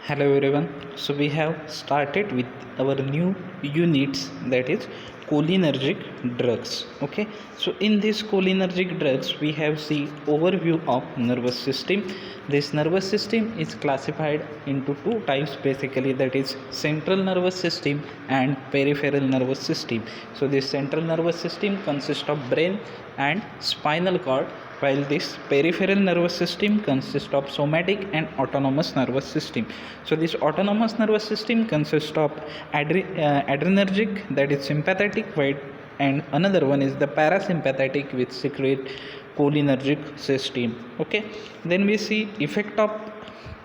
Hello everyone. So we have started with our new units, that is cholinergic drugs. Okay. So in this cholinergic drugs we have the overview of nervous system. This nervous system is classified into two types basically, that is central nervous system and peripheral nervous system. So this central nervous system consists of brain and spinal cord, while this peripheral nervous system consists of somatic and autonomous nervous system. So this autonomous nervous system consists of adrenergic, that is sympathetic, and another one is the parasympathetic, which secrete cholinergic system. Okay, then we see effect of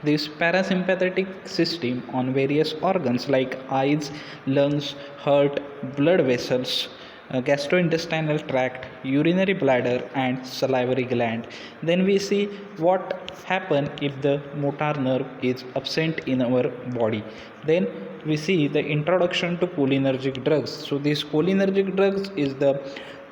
this parasympathetic system on various organs like eyes, lungs, heart, blood vessels, gastrointestinal tract, urinary bladder, and salivary gland. Then we see what happen if the motor nerve is absent in our body. Then we see the introduction to cholinergic drugs. So these cholinergic drugs is the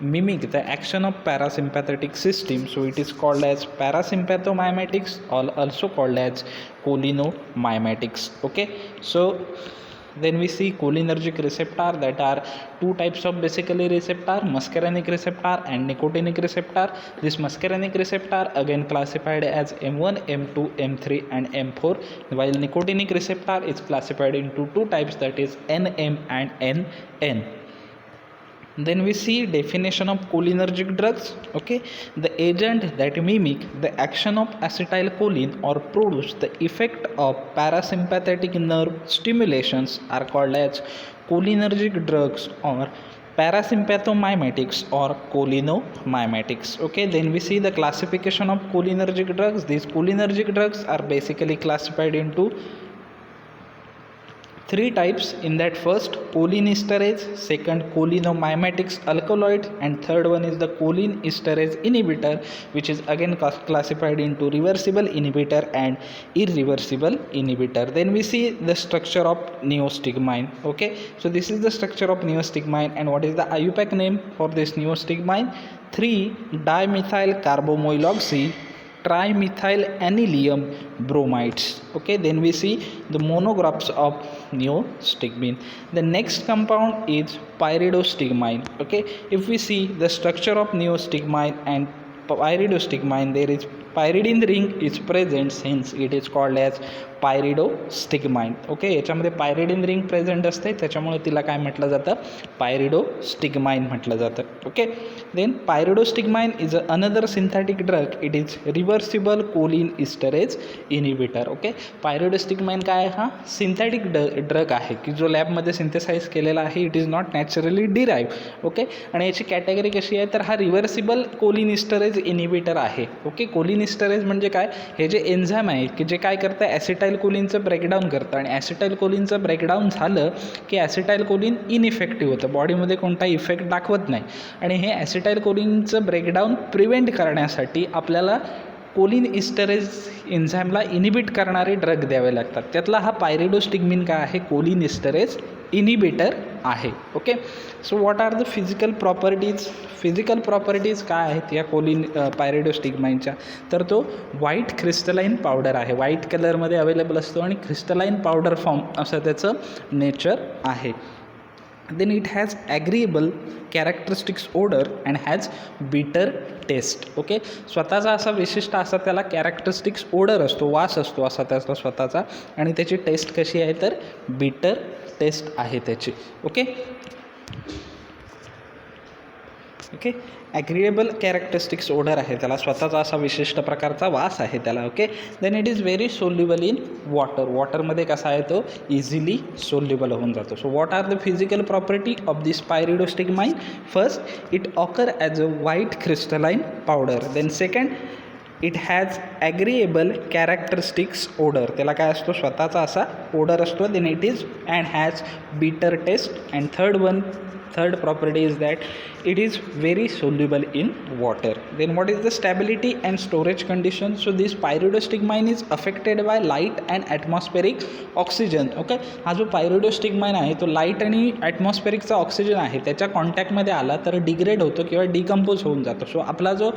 mimic the action of parasympathetic system. So it is called as parasympathomimetics, or also called as cholinomimetics. Okay, so then we see cholinergic receptor, that are two types of basically receptor, muscarinic receptor and nicotinic receptor. This muscarinic receptor again classified as M1, M2, M3 and M4, while nicotinic receptor is classified into two types, that is NM and NN. Then we see definition of cholinergic drugs. Okay, the agent that mimic the action of acetylcholine or produce the effect of parasympathetic nerve stimulations are called as cholinergic drugs or parasympathomimetics or cholinomimetics. Okay, then we see the classification of cholinergic drugs. These cholinergic drugs are basically classified into three types. In that, first cholinesterase, second cholinomimetics alkaloid, and third one is the cholinesterase inhibitor, which is again classified into reversible inhibitor and irreversible inhibitor. Then we see the structure of neostigmine. Okay, so this is the structure of neostigmine, and what is the IUPAC name for this neostigmine? 3-dimethyl carbomoyloxy trimethylanilium bromides. Okay, then we see the monographs of neostigmine. The next compound is pyridostigmine. Okay, if we see the structure of neostigmine and pyridostigmine, there is pyridine ring is present, hence it is called as pyridostigmine. Okay, याच्यामध्ये पायरिडिन ring present असते, त्याच्यामुळे तिला काय म्हटलं जातं? Pyridostigmine म्हटलं जातं. Okay, then pyridostigmine is another synthetic drug. It is reversible cholinesterase inhibitor. Okay, pyridostigmine काय आहे? हा सिंथेटिक ड्रग आहे की जो लॅबमध्ये सिंथेसाइज केलेला आहे. It is not naturally derive. Okay, आणि याची कॅटेगरी कशी आहे तर हा रिव्हर्सिबल कोलिनइस्टरेज इनिबिटर आहे. ओके, कोलिनइस्टरेज म्हणजे काय? हे जे एन्झाईम आहे की जे काय करतं, ॲसिटाईलकोलिनचं ब्रेकडाऊन करतं, आणि ॲसिटाईलकोलिनचं ब्रेकडाऊन झालं की ॲसिटाईलकोलिन इनइफेक्टिव्ह होतं, बॉडीमध्ये कोणता इफेक्ट दाखवत नाही. आणि हे ॲसिटाईलकोलिनचं ब्रेकडाऊन प्रिव्हेंट करण्यासाठी आपल्याला कोलिनइस्टरेज एन्झाईमला इनिबिट करणारे ड्रग द्यावे लागतात. त्यातला हा पायरिडोस्टिग्मिन काय आहे? कोलिनइस्टरेज इनिबिटर आहे. Okay, so what are the physical properties? Physical properties काय आहेत या पायरिडोस्टिग्माइनच्या? तर तो व्हाईट क्रिस्टलाइन पावडर आहे, व्हाईट कलरमध्ये अवेलेबल असतो आणि क्रिस्टलाइन पावडर फॉर्म असं त्याचं नेचर आहे. then it has agreeable characteristics odor and has bitter taste. Okay, स्वतःचा असा विशिष्ट असा त्याला कॅरेक्टरिस्टिक्स ओडर असतो, वास असतो असा त्याचा स्वतःचा, आणि त्याची टेस्ट कशी आहे तर बिटर टेस्ट आहे त्याची. Okay, okay, agreeable characteristics odour आहे त्याला, स्वतःचा असा विशिष्ट प्रकारचा वास आहे त्याला. Okay, then it is very soluble in water. वॉटरमध्ये कसा आहे तो? इझिली सोल्युबल होऊन जातो. So what are the physical property of this pyridostigmine? First, it occur as a white crystalline powder. Then second, it has agreeable characteristics odour. त्याला काय असतो? स्वतःचा असा ओडर असतो. Then it is and has बिटर taste. And third property is that it is very soluble in water. Then what is the stability and storage condition? So this pyridostigmine is affected by light and atmospheric oxygen. Okay, हा जो pyridostigmine आहे तो light आणि ॲटमॉस्फेरिकचा oxygen आहे त्याच्या कॉन्टॅक्टमध्ये आला तर डिग्रेड होतो किंवा डिकम्पोज होऊन जातो. सो आपला जो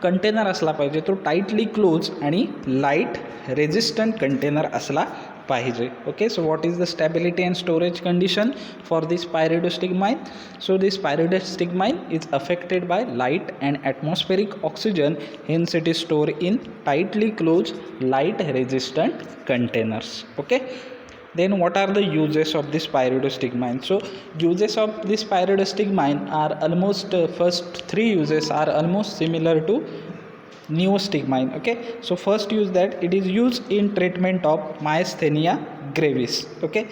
कंटेनर असला पाहिजे तो टाईटली क्लोज आणि लाईट रेजिस्टंट कंटेनर असला पाहिजे. Okay, so what is the stability and storage condition for this pyridostigmine? So this pyridostigmine is affected by light and atmospheric oxygen, hence it is stored in tightly closed light resistant containers. Okay, then what are the uses of this pyridostigmine? So uses of this pyridostigmine are almost first three uses are almost similar to neostigmine. Okay, so first use that it is used in treatment of myasthenia gravis. Okay,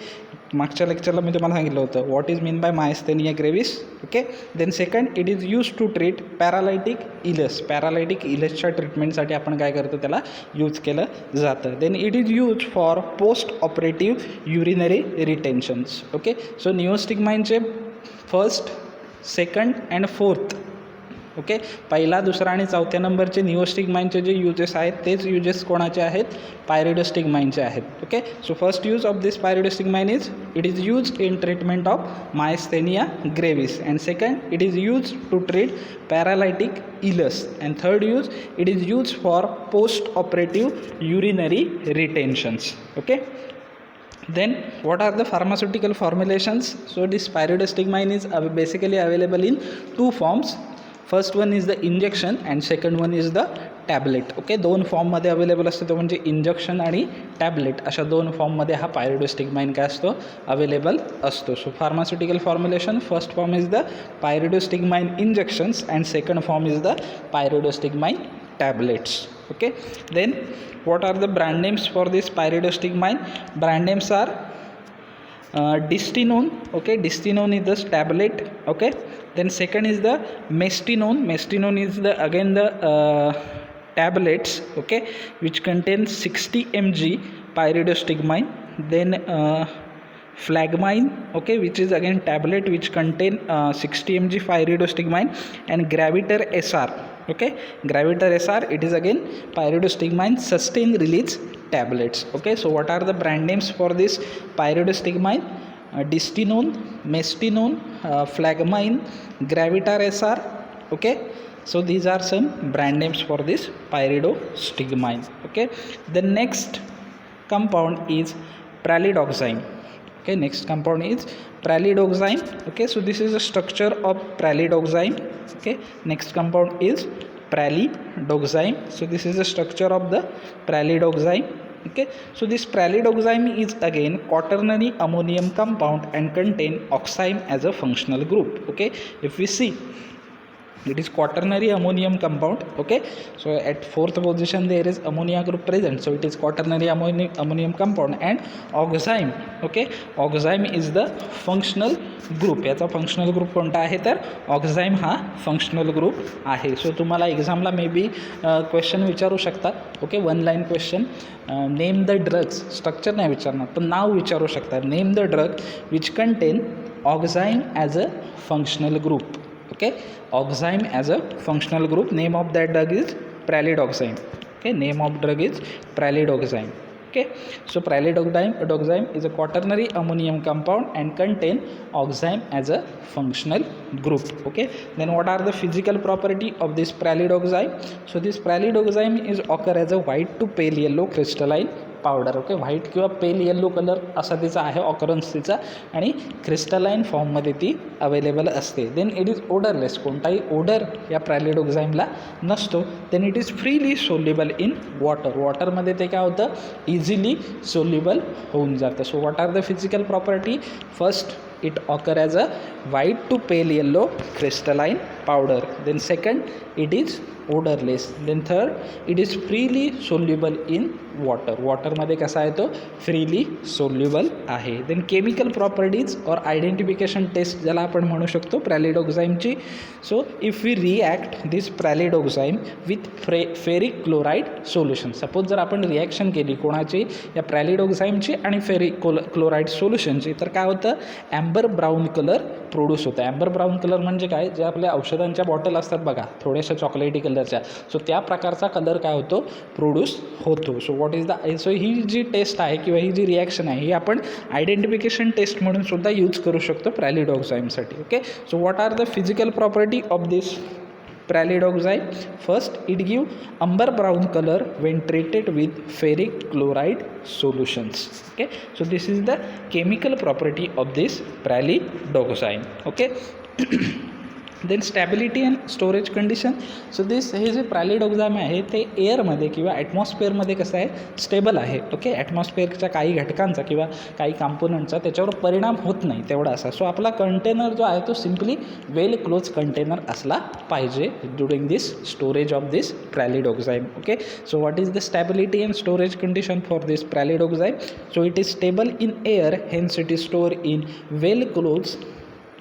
मागच्या लेक्चरला मी तुम्हाला सांगितलं होतं what is mean by myasthenia gravis. Okay, then second it is use to treat paralytic ileus. Paralytic इलसच्या ट्रीटमेंटसाठी आपण काय करतो, त्याला यूज केलं जातं. Then it is use for post operative urinary retentions. Okay, so निओस्टिग्माइनचे first, second and fourth, okay, पहिला, दुसरा आणि चौथ्या नंबरचे निओस्टिग्माइनचे जे युजेस आहेत तेच युजेस कोणाचे आहेत, पायरिडोस्टिग्माइनचे आहेत. Okay, so first use of this pyridostigmine is it is use in treatment of myasthenia gravis, and second it is use to treat paralytic ileus, and third use it is use for post operative urinary retentions. Okay, then what are the pharmaceutical formulations? So this pyridostigmine is basically available in two forms. First one is the injection and second one is the tablet. Okay, दोन फॉर्ममध्ये available असतो, तो म्हणजे injection आणि tablet अशा दोन फॉर्ममध्ये हा पायरिडोस्टिग्माइन काय असतो, अवेलेबल असतो. So pharmaceutical formulation, first form is the pyridostigmine injections and second form is the pyridostigmine tablets. Okay, then what are the brand names for this pyridostigmine? Brand names are Distinone. Okay, Distinone is the tablet. Okay, then second is the Mestinone. Mestinone is the again the tablets, okay, which contains 60 mg pyridostigmine. Then Phlegmine, okay, which is again tablet which contain 60 mg pyridostigmine, and Graviter SR. Okay, Graviter SR, it is again pyridostigmine sustained release tablets. Okay, so what are the brand names for this pyridostigmine? Distinone, Mestinone, Phlegmine, Graviter SR. Okay, so these are some brand names for this pyridostigmine. Okay, the next compound is pralidoxime. Okay, next compound is pralidoxime. Okay, so this is the structure of pralidoxime. Okay, next compound is pralidoxime. So this is the structure of the pralidoxime. Okay, so this pralidoxime is again quaternary ammonium compound and contain oxime as a functional group. Okay, if we see, it is quaternary ammonium compound. Okay, so at fourth position there is ammonia group present, so it is quaternary ammonium compound, and oxime. Okay, oxime is the functional group. याचा functional group कोणता आहे, तर ऑक्झाईम हा functional group आहे. So तुम्हाला एक्झामला may be question विचारू शकतात. Okay, one line question, name the drugs, structure नाही विचारणार पण नाव विचारू शकतात. Name the drug which contain oxime as a functional group. Okay, oxime as a functional group. Name of that drug is pralidoxime. Okay, name of drug is pralidoxime. Okay, so pralidoxime is a quaternary ammonium compound and contain oxime as a functional group. Okay, then what are the physical property of this pralidoxime? So this pralidoxime is occur as a white to pale yellow crystalline powder. Okay, white किंवा पेल yellow colour असा तिचा आहे occurrence तिचा, आणि crystalline फॉर्ममध्ये ती available असते. Then it is odourless, कोणताही ओडर या प्रॅलिडोक्झाईमला नसतो. Then it is freely soluble in water. वॉटरमध्ये ते काय होतं, इझिली सोल्युबल होऊन जातं. So what are the physical property? First, it occur as a white to pale yellow crystalline powder. Then second, it is odorless. Then third, it is freely soluble in water. मध्ये कसा आहे तो freely soluble आहे. Then chemical properties और identification test ज्याला आपण म्हणू शकतो प्रॅलिडोक्झाईमची. So if we react this pralidoxime with ferric chloride solution, suppose जर आपण रिॲक्शन केली कोणाची, या प्रॅलिडोक्झाईमची आणि फेरिक क्लोराईड सोल्युशनची, तर काय होतं, ॲम्बर ब्राऊन कलर प्रोड्यूस होतं. ॲम्बर ब्राऊन कलर म्हणजे काय, जे आपल्या औषधांच्या बॉटल असतात बघा थोड्याशा चॉकलेटी कलरच्या, सो त्या प्रकारचा कलर काय होतो, प्रोड्यूस होतो. So what is the, so ही जी टेस्ट आहे किंवा ही जी रिॲक्शन आहे ही आपण आयडेंटिफिकेशन टेस्ट म्हणून सुद्धा यूज करू शकतो प्रॅलिडोक्झाईमसाठी. Okay, so what are the physical property of this pralidoxime? First, it give amber brown color when treated with ferric chloride solutions. Okay, so this is the chemical property of this pralidoxime. Okay. Then stability and storage condition. So हे जे pralidoxime आहे ते एअरमध्ये किंवा ॲटमॉस्फिअरमध्ये कसं आहे, stable आहे. Okay, ॲटमॉस्फिअरच्या काही घटकांचा किंवा काही कॉम्पोनंटचा त्याच्यावर परिणाम होत नाही तेवढा असा. सो आपला कंटेनर जो आहे तो सिम्पली वेल क्लोज कंटेनर असला पाहिजे during this storage of this pralidoxime. Okay, so what is the stability and storage condition for this pralidoxime? So it is stable in air, hence it is store in well close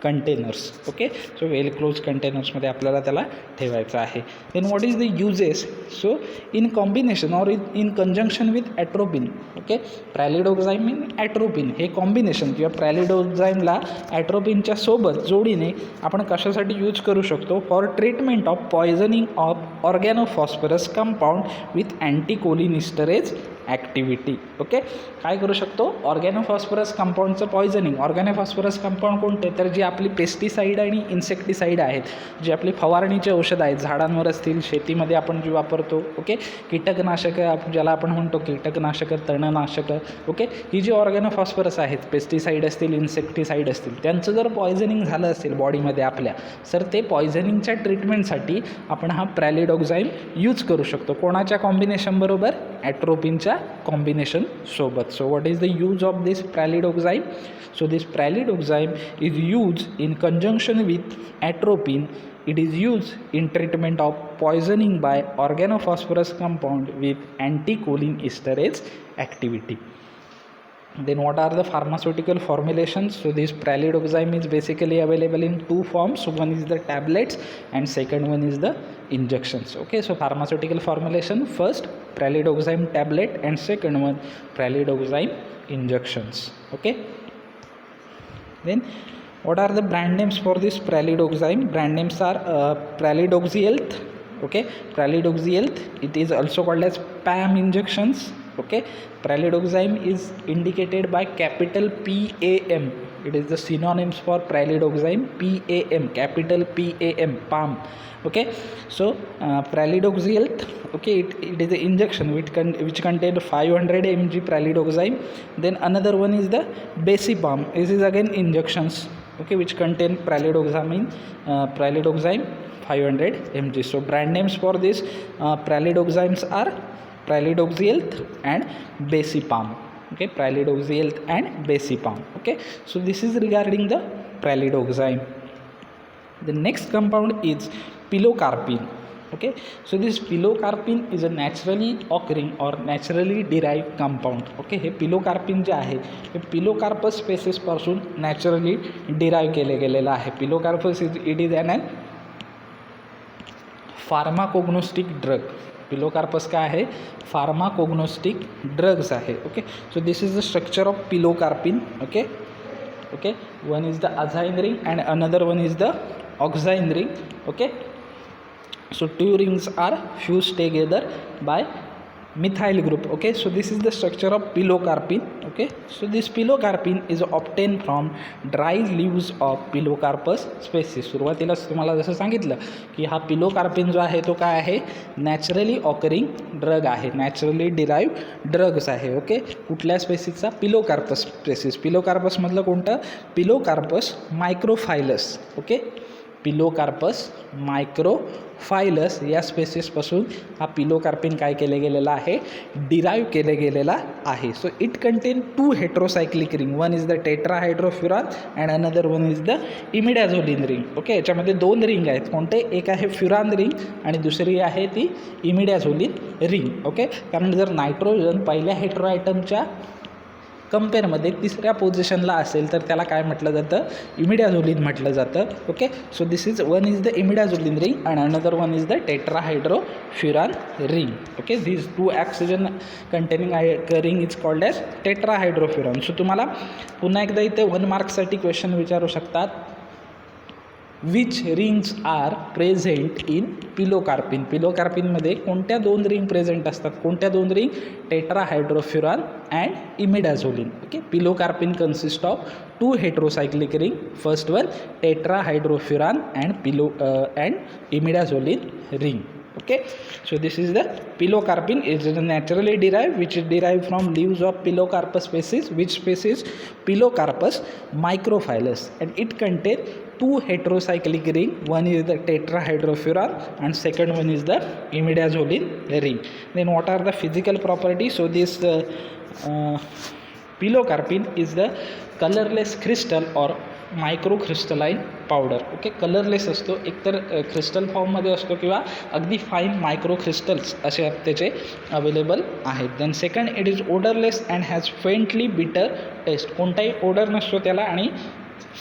containers. Okay, so well close कंटेनर्समध्ये आपल्याला त्याला ठेवायचं आहे. Then what is the uses? So in combination or in conjunction with atropine. Okay, pralidoxime in atropine हे combination किंवा pralidoxime ॲट्रोपिनच्या सोबत जोडीने आपण कशासाठी यूज करू शकतो? For treatment of poisoning of organophosphorus compound with anticholinesterase activity. Okay, काय करू शकतो? ऑर्गॅनोफॉस्फरस कंपाऊंडचं पॉयझनिंग. ऑर्गॅनोफॉस्फरस कंपाऊंड कोणते? तर जी आपली पेस्टिसाईड आणि इन्सेक्टिसाईड आहेत, जी आपली फवारणीचे औषधं आहेत, झाडांवर असतील, शेतीमध्ये आपण जी वापरतो. ओके, कीटकनाशकं ज्याला आपण म्हणतो, कीटकनाशकं, तणनाशकं. ओके, ही जी ऑर्गॅनोफॉस्फरस आहेत, पेस्टिसाईड असतील, इन्सेक्टिसाईड असतील, त्यांचं जर पॉयझनिंग झालं असेल बॉडीमध्ये आपल्या, तर ते पॉयझनिंगच्या ट्रीटमेंटसाठी आपण हा pralidoxime यूज करू शकतो. कोणाच्या कॉम्बिनेशन बरोबर? ॲट्रोपिनच्या कॉम्बिनेशन सोबत. So what is the use of this pralidoxime? So this pralidoxime is used in conjunction with atropine. It is used in treatment of poisoning by organophosphorus compound with anticholinesterase activity. Then what are the pharmaceutical formulations? So this pralidoxime is basically available in two forms. So one is the tablets and second one is the injections. Okay, so pharmaceutical formulation, first pralidoxime tablet and second one pralidoxime injections. Okay. Then what are the brand names for this pralidoxime? Brand names are pralidoxyhealth. Okay, pralidoxyhealth, it is also called as PAM injections. Okay, pralidoxime is indicated by capital PAM. It is the synonyms for pralidoxime. PAM, capital PAM, PAM. Okay, so pralidoxyhealth. Okay, it is the injection which contain 500 mg pralidoxime. Then another one is the Basipam. This is again injections. Okay, which contain pralidoxime 500 mg. So brand names for this pralidoximes are pralidoxyhealth and Basipam. Okay, pralidoxyhealth and Basipam. Okay, so this is regarding the pralidoxime. The next compound is pilocarpine. Okay, so this pilocarpine is a naturally occurring or naturally derived compound. Okay, हे pilocarpine जे आहे हे Pilocarpus species पासून naturally derive केले गेलेलं आहे. Pilocarpus it is an pharmacognostic drug. Pilocarpus काय आहे? फार्माकोग्नोस्टिक ड्रग्स आहे. Okay, so this is the structure of pilocarpine. Okay, one is the azine ring and another one is the oxazine ring. Okay, so two rings are fused together by methyl group. Okay, so this is the structure of pilocarpine. Okay, so this pilocarpine is obtained from dry leaves of pilocarpus species. सुरुवातीलाच तुम्हाला जसं सांगितलं की हा pilocarpine जो आहे तो काय आहे? नॅचरली ऑकरिंग ड्रग आहे, नॅचरली डिराईव्ह ड्रग्स आहे. ओके, कुठल्या स्पेसिसचा? Pilocarpus spaces. पिलोकार्पसमधलं कोणतं? पिलोकार्पस मायक्रोफायलस. ओके, पिलोकार्पस मायक्रोफायलस या स्पेसिसपासून हा पिलोकार्पिन काय केले गेलेला आहे? डिराईव्ह केले गेलेला आहे. So it contain two heterocyclic ring. One is the tetrahydrofuran and another one is the imidazoline ring. Okay, याच्यामध्ये दोन रिंग आहेत. कोणते? एक आहे फ्युरान रिंग आणि दुसरी आहे ती इमिडॅझोलिन रिंग. ओके, कारण जर नायट्रोजन पहिल्या हेट्रोआयटमच्या कंपेअरमध्ये तिसऱ्या पोझिशनला असेल तर त्याला काय म्हटलं जातं? इमिडॅझोलिन म्हटलं जातं. Okay, so this is one is the imidazoline ring and another one is the tetrahydrofuran ring. Okay, this two oxygen containing ring is called as tetrahydrofuran. So तुम्हाला पुन्हा एकदा इथे 1 मार्क्ससाठी क्वेश्चन विचारू शकतात. Which rings are present in pilocarpine. पिलोकार्पिनमध्ये कोणत्या 2 ring present असतात? कोणत्या 2 ring? Tetrahydrofuran and imidazoline. Okay, pilocarpine consist of 2 heterocyclic ring. First one tetrahydrofuran and imidazoline ring. Okay, so this is the pilocarpine. It is naturally derived, which is derived from leaves of Pilocarpus species. Which species? Pilocarpus microphyllus, and it contains 2 heterocyclic ring. One is the tetrahydrofuran and second one is the imidazoline ring. Then what are the physical properties? So this pilocarpine is the colorless crystal or microcrystalline powder. Okay, colourless असतो, एकतर crystal फॉर्ममध्ये असतो किंवा अगदी fine मायक्रोक्रिस्टल्स असे त्याचे available आहेत. Then second, it is odourless and has faintly bitter taste. कोणताही ओडर नसतो त्याला आणि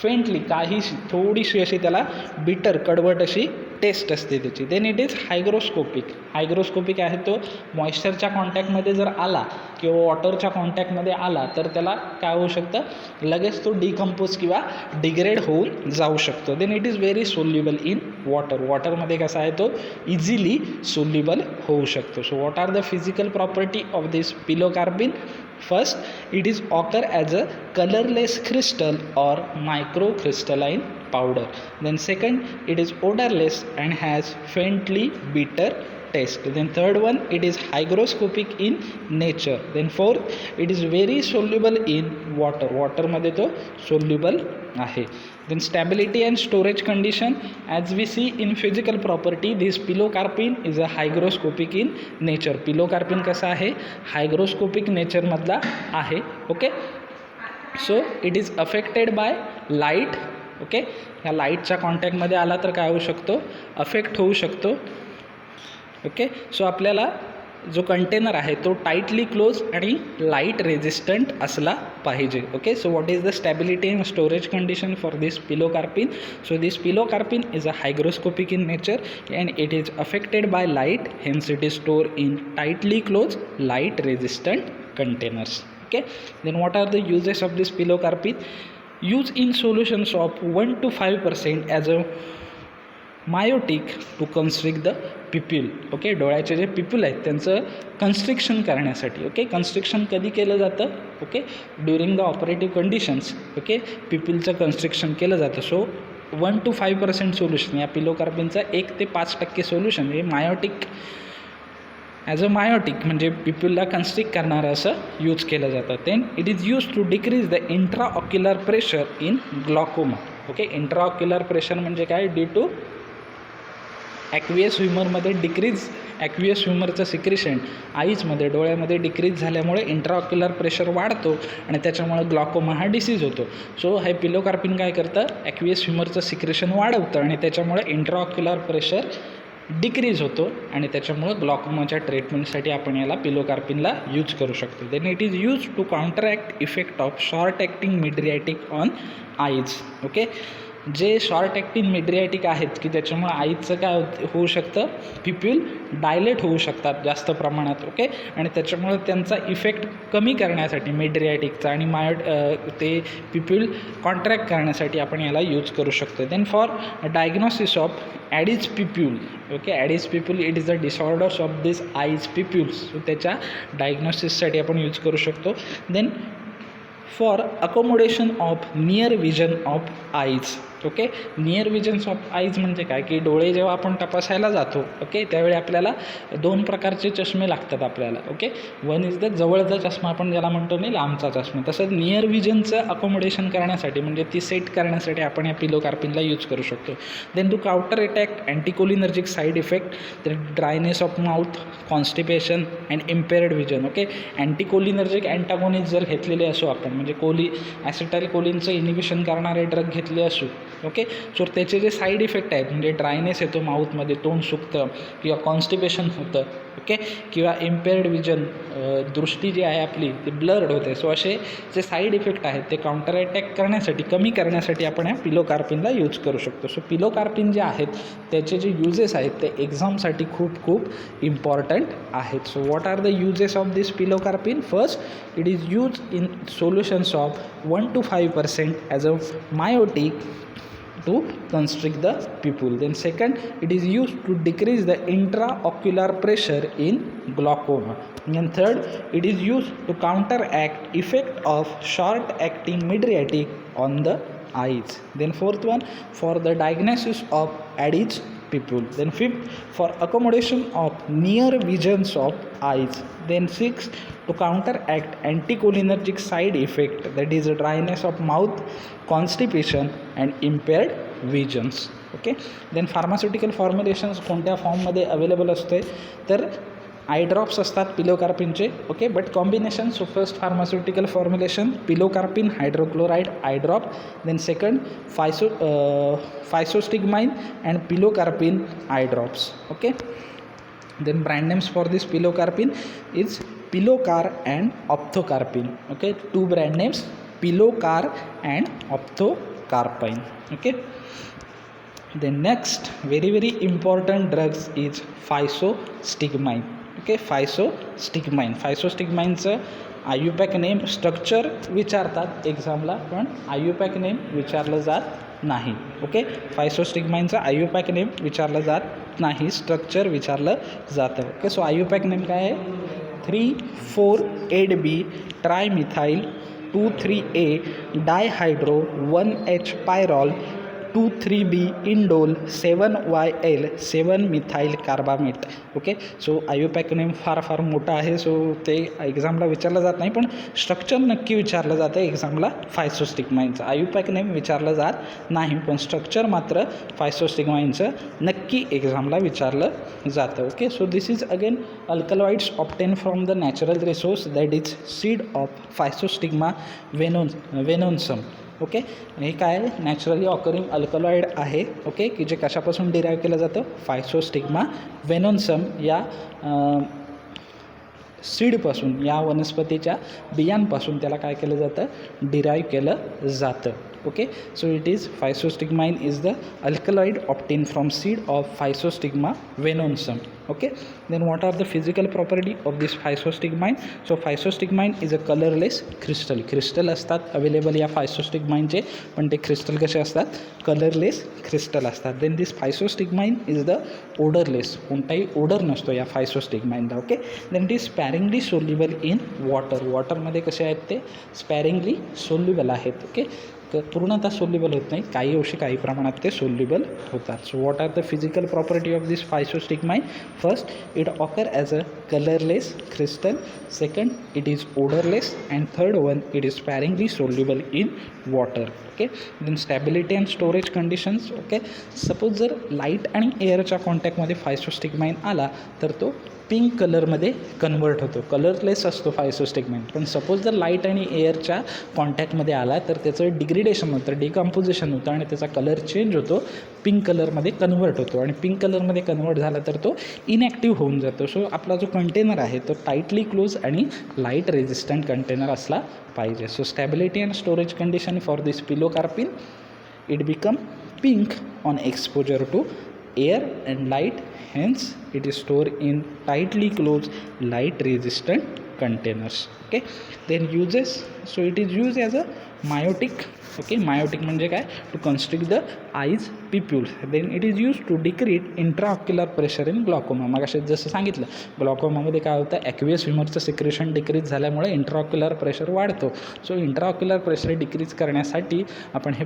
फेंटली काहीशी थोडीशी अशी त्याला बिटर कडवट अशी टेस्ट असते त्याची. Then it is hygroscopic. Hygroscopic आहे तो मॉइश्चरच्या कॉन्टॅक्टमध्ये जर आला किंवा वॉटरच्या कॉन्टॅक्टमध्ये आला तर त्याला काय होऊ शकतं? लगेच तो डिकम्पोज किंवा डिग्रेड होऊन जाऊ शकतो. Then it is very soluble in water. वॉटरमध्ये कसा आहे तो इझिली सोल्युबल होऊ शकतो. So what are the physical property of this pilocarpine? First, it is occur as a colorless crystal or microcrystalline powder. Then second, it is odorless and has faintly bitter taste. Then third one, it is hygroscopic in nature. Then fourth, it is very soluble in water. Water मध्ये तो soluble आहे. Then stability and storage condition, as we see in physical property, this pilocarpine is a hygroscopic in nature. Pilocarpine कसा आहे? hygroscopic nature मधला आहे. Okay, so it is affected by light. Okay, ह्या लाईटच्या कॉन्टॅक्टमध्ये आला तर काय होऊ शकतो? अफेक्ट होऊ शकतो. ओके, सो आपल्याला जो कंटेनर आहे तो टाईटली क्लोज आणि लाईट रेजिस्टंट असला पाहिजे. Okay, so what is the stability and storage condition for this pilocarpine? So this pilocarpine is a hygroscopic in nature and it is affected by light, hence it is store in tightly close light resistant containers. Okay, then what are the uses of this pilocarpine? Use in solutions of 1 to 5% as a myotic to constrict the pupil. Okay, डोळ्याचे जे पिप्यूल आहेत त्यांचं constriction करण्यासाठी. Okay, constriction कधी केलं जातं? Okay, during the operative conditions. Okay, पिप्यूलचं constriction केलं जातं. सो 1 to 5% सोल्युशन या पिलोकार्पिनचा 1 ते 5% सोल्युशन हे मायोटिक ॲज अ मायोटिक म्हणजे पिप्यूलला कन्स्ट्रिक्ट करणारं असं यूज केलं जातं. Then it is use to decrease the intraocular pressure in glaucoma. Okay, intraocular pressure म्हणजे काय? ड्यू टू ॲक्वियस ह्युमरमध्ये डिक्रीज, ॲक्वियस ह्युमरचं सिक्रेशन आईजमध्ये डोळ्यामध्ये डिक्रीज झाल्यामुळे इंट्राऑक्युलर प्रेशर वाढतो आणि त्याच्यामुळे ग्लॉकोमा हा डिसीज होतो. सो हे पिलोकार्पिन काय करतं? ॲक्वियस ह्युमरचं सिक्रेशन वाढवतं आणि त्याच्यामुळे इंट्राऑक्युलर प्रेशर डिक्रीज होतो आणि त्याच्यामुळं ग्लॉकोमाच्या ट्रीटमेंटसाठी आपण याला पिलोकार्पिनला यूज करू शकतो. Then it is use to counteract effect of short acting mydriatic on eyes. Okay, जे शॉर्ट ॲक्टिंग मिड्रियाटिक आहेत की त्याच्यामुळं आईचं काय होऊ शकतं? पिप्यूल डायलेट होऊ शकतात जास्त प्रमाणात. ओके, आणि त्याच्यामुळं त्यांचा इफेक्ट कमी करण्यासाठी मिड्रियाटिकचा आणि ते पिप्यूल कॉन्ट्रॅक्ट करण्यासाठी आपण याला यूज करू शकतो. Then for diagnosis of Adie's pupil. Okay, Adie's pupil it is the disorders of this eyes pupils. So त्याच्या डायग्नोसिससाठी आपण यूज करू शकतो. Then for accommodation of near vision of eyes. Okay, near visions of eyes म्हणजे काय? की डोळे जेव्हा आपण तपासायला जातो ओके त्यावेळी आपल्याला 2 प्रकारचे चष्मे लागतात आपल्याला. ओके, वन इज द जवळचा चष्मा आपण ज्याला म्हणतो नाही, लांबचा चष्मा. तसंच नियर विजनचं अकोमोडेशन करण्यासाठी म्हणजे ती सेट करण्यासाठी आपण या पिलोकार्पिनला यूज करू शकतो. Then to counter attack anticholinergic side effect, तर dryness of mouth, constipation and impaired vision. Okay, anticholinergic antagonist जर घेतलेले असो आपण म्हणजे ॲसिटाइल कोलिनचं इनिबिशन करणारे ड्रग घेतले असू. ओके, सो त्याचे जे साईड इफेक्ट आहेत म्हणजे ड्रायनेस येतो माऊथमध्ये, तोंड सुकतं किंवा कॉन्स्टिपेशन होतं. ओके, किंवा इम्पेअर्ड विजन, दृष्टी जी आहे आपली ती ब्लर्ड होते. सो असे जे साईड इफेक्ट आहेत ते काउंटर अटॅक करण्यासाठी, कमी करण्यासाठी आपण या पिलोकार्पिनला यूज करू शकतो. सो पिलोकार्पिन जे आहेत त्याचे जे युजेस आहेत ते एक्झामसाठी खूप खूप इम्पॉर्टंट आहेत. So what are the uses of this pilocarpine? First, it is use in solutions of 1 to 5% as a miotic to constrict the pupil. Then second, it is used to decrease the intraocular pressure in glaucoma. And third, it is used to counteract effect of short acting mydriatic on the eyes. Then fourth one, for the diagnosis of adage pupil. Then fifth, for accommodation of near visions of eyes. Then sixth, to counteract anticholinergic side effect, that is dryness of mouth, constipation and impaired visions. Okay. Then pharmaceutical formulations कोणत्या फॉर्ममध्ये available असते तर eye drops असतात पिलोकार्पिनचे. Okay. But combination, so first pharmaceutical formulation pilocarpine hydrochloride eye drop. Then second physostigmine and pilocarpine eye drops. Okay. then brand names for this pilocarpine is Pilocar and Ophthocarpine. Okay, two brand names, Pilocar and Ophthocarpine. Okay. Then next very important drugs is physostigmine. Okay, physostigmineचं IUPAC name structure विचारतात एक्झामला, पण आयुपॅक name विचारलं जात नाही. Okay. फायसोस्टिग्माइनचा आयुपॅक name विचारलं जात नाही, स्ट्रक्चर विचारलं जातं. ओके. सो आयुपॅक नेम काय आहे 3,4,8B trimethyl 2,3,A dihydro 1H pyrrole 2,3B indole 7YL 7मिथाइल carbamate. Okay. So IUPAC name फार मोठा आहे, सो ते एक्झामला विचारलं जात नाही, पण स्ट्रक्चर नक्की विचारलं जातं एक्झामला फायसोस्टिग्माइनचं. आयुपॅक नेम विचारलं जात नाही, पण स्ट्रक्चर मात्र फायसोस्टिग्माइनचं नक्की एक्झामला विचारलं जातं. Okay. So this is again alkaloids obtain from the natural resource that is seed of Physostigma venenosum. Okay. हे काय नॅचरली ऑकरिंग अल्कलॉइड आहे. ओके. की जे कशापासून डिराईव्ह केलं जातं फायसोस्टिग्मा वेनोन्सम या सीडपासून, या वनस्पतीच्या बियांपासून त्याला काय केलं जातं डिराईव्ह केलं जातं. Okay. So it is physostigmine is the alkaloid obtain from seed of Physostigma venenosum. Okay. Then what are the physical property of this physostigmine. So physostigmine is a colourless crystal. Crystal असतात available या फायसोस्टिग्माइनचे, पण ते crystal कसे असतात colourless crystal असतात. Then this physostigmine is the odourless. कोणताही odour नसतो या फायसोस्टिग्माइनला. Okay. Then it is sparingly soluble in water. वॉटरमध्ये कसे आहेत ते स्पॅरिंगली सोल्युबल आहेत. ओके. पूर्णतः सोल्युबल होत नाही, काही अंशी काही प्रमाणात ते सोल्युबल होतात. So what are the physical property of this physostigmine. First, it occur as a colourless crystal. Second, it is odourless. And third one, it is sparingly soluble in water. Okay. Then stability and storage conditions. Okay. Suppose जर light आणि एअरच्या कॉन्टॅक्टमध्ये फायसोस्टिग्माइन आला तर तो pink कलरमध्ये convert होतो. Colourless असतो फायसोस्टिग्माइन, पण सपोज जर लाईट आणि एअरच्या कॉन्टॅक्टमध्ये आला तर त्याचं डिग्रेडेशन होतं, डिकम्पोजिशन होतं आणि त्याचा कलर चेंज होतो, पिंक कलरमध्ये कन्वर्ट होतो. आणि पिंक कलरमध्ये कन्वर्ट झाला तर तो इनॅक्टिव्ह होऊन जातो. सो आपला जो कंटेनर आहे तो टाईटली क्लोज आणि लाईट रेजिस्टंट कंटेनर असला पाहिजे. So stability and storage condition for this pilocarpine, it become pink on exposure to air and light, hence it is stored in tightly closed light resistant containers. Okay. Then uses, so it is used as a myotic. Okay. Myotic म्हणजे काय to constrict the eyes pupils. Then it is use to decrease intraocular pressure in glaucoma. मग असे जसं सांगितलं ग्लॉकोमामध्ये काय होतं aqueous ह्युमरचं सिक्रेशन डिक्रीज झाल्यामुळे इंट्राऑक्युलर प्रेशर वाढतो. सो इंट्राऑक्युलर प्रेशर डिक्रीज करण्यासाठी आपण हे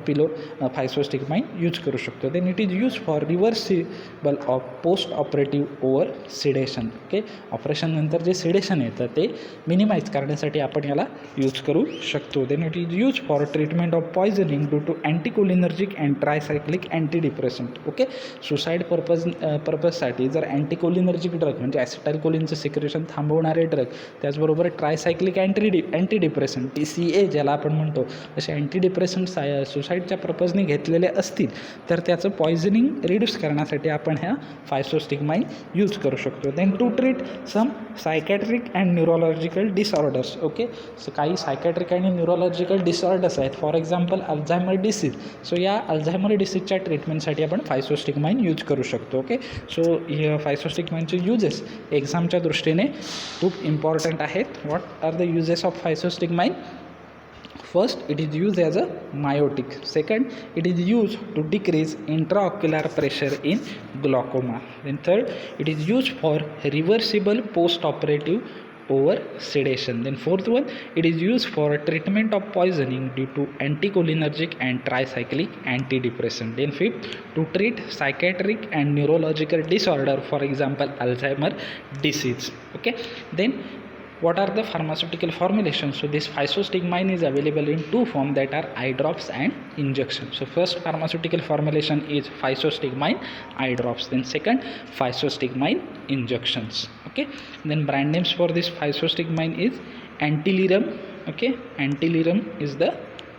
फायसोस्टिग्माइन यूज करू शकतो. Then it is use for reversible of post operative over sedation. Okay. ऑपरेशननंतर जे सिडेशन येतं ते मिनिमाइज करण्यासाठी आपण याला यूज करू शकतो. Then it is use for treatment of poisoning due to anticholinergic and tricyclic antidepressant. Okay. Suicide पर्पजसाठी जर अँटीकोलिनर्जिक ड्रग म्हणजे ॲसिटाइलकोलिनचं सिक्रेशन थांबवणारे ड्रग, त्याचबरोबर ट्रायसायक्लिक अँटीडिप्रेसंट TCA ज्याला आपण म्हणतो, असे अँटीडिप्रेसंट सुसाईडच्या पर्पजने घेतलेले असतील तर त्याचं पॉयझनिंग रिड्यूस करण्यासाठी आपण ह्या फायसोस्टिग्माइन यूज करू शकतो. Then to treat some psychiatric and neurological disorders. Okay. So काही सायकॅट्रिक आणि न्यूरोलॉजिकल डिसऑर्डर्स आहेत, for example Alzheimer disease. So या अल्झायमर डिसीजच्या ट्रीटमेंटसाठी आपण फायसोस्टिग्माइन यूज करू शकतो. ओके. सो फायसोस्टिग्माइनचे युजेस एक्झामच्या दृष्टीने खूप इम्पॉर्टंट आहेत. What are the uses of physostigmine. First, it is used as a miotic. Second, it is used to decrease intraocular pressure in glaucoma. Then third, it is used for reversible post-operative over sedation. Then fourth one, it is used for treatment of poisoning due to anticholinergic and tricyclic antidepressant. Then fifth, to treat psychiatric and neurological disorder, for example Alzheimer disease. Okay, then what are the pharmaceutical formulations? So this physostigmine is available in two forms, that are eye drops and injection. So first pharmaceutical formulation is physostigmine eye drops, then second physostigmine injections. Okay, then brand names for this physostigmine is Antilyrum. Okay, Antilyrum is the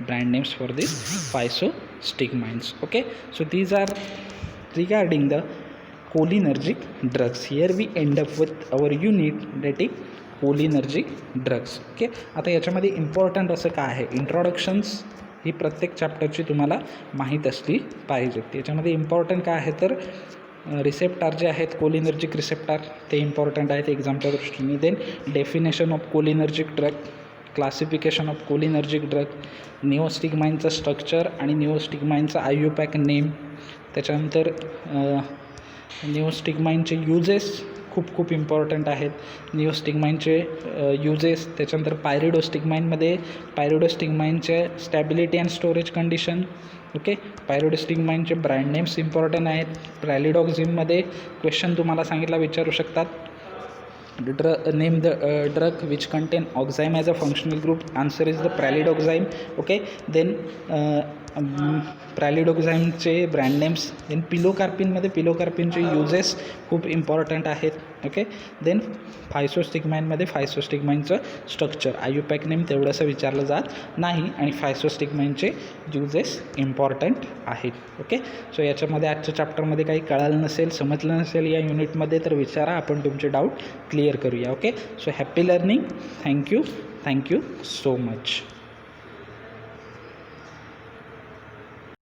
brand names for this physostigmines. Okay, so these are regarding the cholinergic drugs. Here we end up with our unit, that is cholinergic drugs. Okay, आता याच्यामध्ये important असं काय आहे, इंट्रोडक्शन्स ही प्रत्येक चॅप्टरची तुम्हाला माहीत असली पाहिजे. त्याच्यामध्ये इम्पॉर्टंट काय आहे तर रिसेप्टार जे आहेत कोलिनर्जिक रिसेप्टार ते इम्पॉर्टंट आहेत एक्झामच्या दृष्टीने. Then definition of cholinergic drug, classification of cholinergic drug, निओस्टिग्माइनचं स्ट्रक्चर आणि निओस्टिग्माइनचं आयुपॅक नेम. त्याच्यानंतर निओस्टिग्माइनचे युजेस खूप इम्पॉर्टंट आहेत. निओस्टिग्माइनचे युजेस, त्याच्यानंतर पायरिडोस्टिग्माइनमध्ये पायरिडोस्टिग्माइनचे stability and storage condition. Okay, पायरिडोस्टिग्माइनचे ब्रँड नेम्स इम्पॉर्टंट आहेत. प्रॅलिडॉक्झिममध्ये क्वेश्चन तुम्हाला सांगितला विचारू शकतात, name the drug which contain oxime as a functional group. Answer is the pralidoxime. Okay, then प्रॅलिडोक्झाईमचे ब्रँड नेम्स. देन पिलोकार्पिनमध्ये पिलोकार्पिनचे युजेस खूप इम्पॉर्टंट आहेत. ओके, देन फायसोस्टिग्माइनमध्ये फायसोस्टिग्माइनचं स्ट्रक्चर, आयुपॅक नेम तेवढंसं विचारलं जात नाही आणि फायसोस्टिग्माइनचे युजेस इम्पॉर्टंट आहेत. ओके, सो याच्यामध्ये आजच्या चॅप्टरमध्ये काही कळालं नसेल, समजलं नसेल या युनिटमध्ये तर विचारा, आपण तुमचे डाऊट क्लिअर करूया. Okay, so happy learning. Thank you so much.